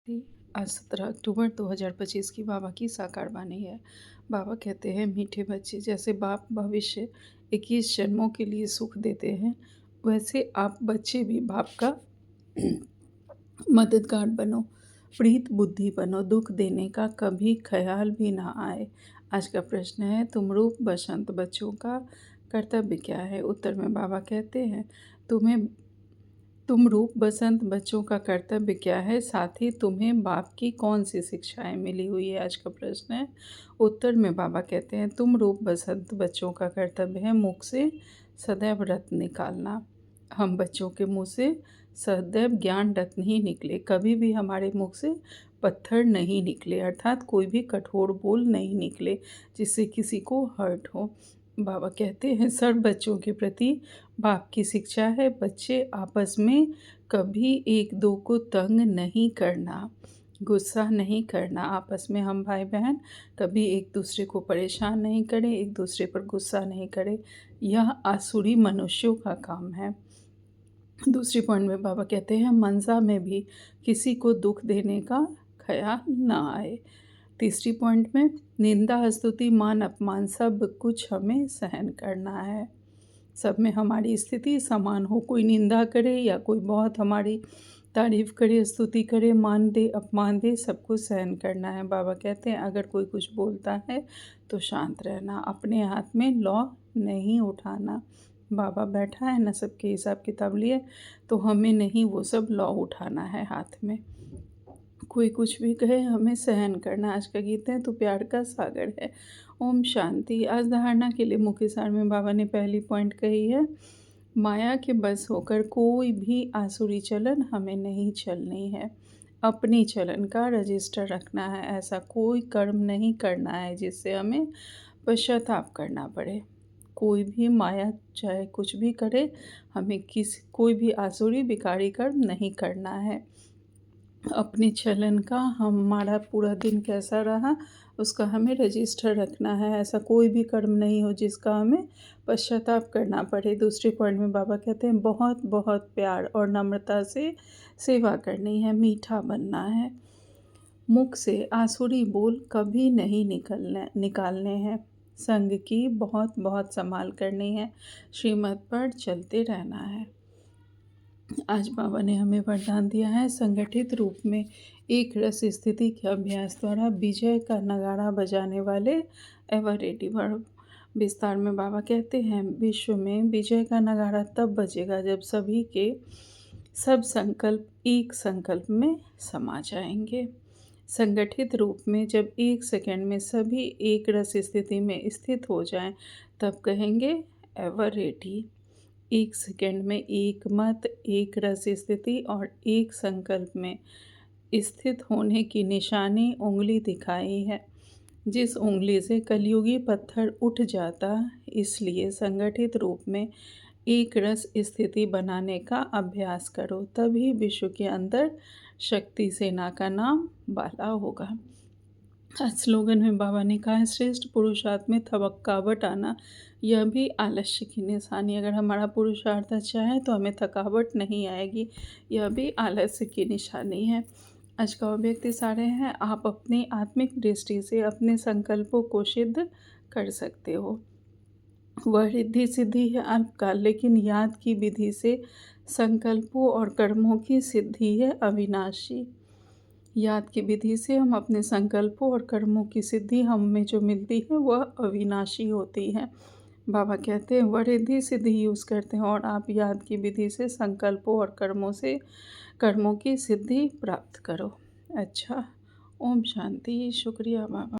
शांति। आज 17 अक्टूबर 2025 की बाबा की साकार वाणी है। बाबा कहते हैं, मीठे बच्चे, जैसे बाप भविष्य 21 जन्मों के लिए सुख देते हैं, वैसे आप बच्चे भी बाप का मददगार बनो, प्रीत बुद्धि बनो, दुख देने का कभी ख्याल भी ना आए। आज का प्रश्न है, तुम रूप बसंत बच्चों का कर्तव्य क्या है? उत्तर में बाबा कहते हैं, तुम रूप बसंत बच्चों का कर्तव्य क्या है, साथ ही तुम्हें बाप की कौन सी शिक्षाएं मिली हुई है? आज का प्रश्न है। उत्तर में बाबा कहते हैं, तुम रूप बसंत बच्चों का कर्तव्य है मुख से सदैव रत्न निकालना। हम बच्चों के मुंह से सदैव ज्ञान रत्न ही निकले, कभी भी हमारे मुख से पत्थर नहीं निकले, अर्थात कोई भी कठोर बोल नहीं निकले जिससे किसी को हर्ट हो। बाबा कहते हैं, सब बच्चों के प्रति बाप की शिक्षा है, बच्चे आपस में कभी एक दो को तंग नहीं करना, गुस्सा नहीं करना। आपस में हम भाई बहन कभी एक दूसरे को परेशान नहीं करें, एक दूसरे पर गुस्सा नहीं करें। यह आसुरी मनुष्यों का काम है। दूसरी पॉइंट में बाबा कहते हैं, मनसा में भी किसी को दुख देने का ख्याल ना आए। तीसरी पॉइंट में, निंदा स्तुति मान अपमान सब कुछ हमें सहन करना है। सब में हमारी स्थिति समान हो, कोई निंदा करे या कोई बहुत हमारी तारीफ़ करे, स्तुति करे, मान दे, अपमान दे, सब कुछ सहन करना है। बाबा कहते हैं, अगर कोई कुछ बोलता है तो शांत रहना, अपने हाथ में लौ नहीं उठाना। बाबा बैठा है ना सबके हिसाब किताब लिए, तो हमें नहीं वो सब लौ उठाना है हाथ में। कोई कुछ भी कहे, हमें सहन करना। आज का गीत है, तो प्यार का सागर है। ओम शांति। आज धारणा के लिए मुख्य सार में बाबा ने पहली पॉइंट कही है, माया के बस होकर कोई भी आसुरी चलन हमें नहीं चलनी है। अपनी चलन का रजिस्टर रखना है, ऐसा कोई कर्म नहीं करना है जिससे हमें पश्चाताप करना पड़े। कोई भी माया चाहे कुछ भी करे, हमें कोई भी आसुरी विकारी कर्म नहीं करना है। अपने चलन का हमारा पूरा दिन कैसा रहा उसका हमें रजिस्टर रखना है, ऐसा कोई भी कर्म नहीं हो जिसका हमें पश्चाताप करना पड़े। दूसरे पॉइंट में बाबा कहते हैं, बहुत बहुत प्यार और नम्रता से सेवा करनी है, मीठा बनना है। मुख से आसुरी बोल कभी नहीं निकालने हैं। संग की बहुत बहुत संभाल करनी है, श्रीमत पर चलते रहना है। आज बाबा ने हमें वरदान दिया है, संगठित रूप में एक रस स्थिति के अभ्यास द्वारा विजय का नगाड़ा बजाने वाले एवर रेडी वर्ब। विस्तार में बाबा कहते हैं, विश्व में विजय का नगाड़ा तब बजेगा जब सभी के सब संकल्प एक संकल्प में समा जाएंगे। संगठित रूप में जब एक सेकंड में सभी एक रस स्थिति में स्थित हो जाएं, तब कहेंगे एवर रेडी। एक सेकंड में एक मत, एक रस स्थिति और एक संकल्प में स्थित होने की निशानी उंगली दिखाई है, जिस उंगली से कलयुगी पत्थर उठ जाता। इसलिए संगठित रूप में एक रस स्थिति बनाने का अभ्यास करो, तभी विश्व के अंदर शक्ति सेना का नाम बाला होगा। स्लोगन में बाबा ने कहा है, श्रेष्ठ पुरुषार्थ में थकावट आना यह भी आलस्य की निशानी। अगर हमारा पुरुषार्थ अच्छा है तो हमें थकावट नहीं आएगी, यह भी आलस्य की निशानी है। आज का व्यक्ति सारे हैं, आप अपनी आत्मिक दृष्टि से अपने संकल्पों को सिद्ध कर सकते हो। वह रिद्धि सिद्धि है अल्पकाल, लेकिन याद की विधि से संकल्पों और कर्मों की सिद्धि है अविनाशी। याद की विधि से हम अपने संकल्पों और कर्मों की सिद्धि हम में जो मिलती है वह अविनाशी होती है। बाबा कहते हैं, वह रिद्धि सिद्धि यूज़ करते हैं और आप याद की विधि से संकल्पों और कर्मों की सिद्धि प्राप्त करो। अच्छा, ओम शांति। शुक्रिया बाबा।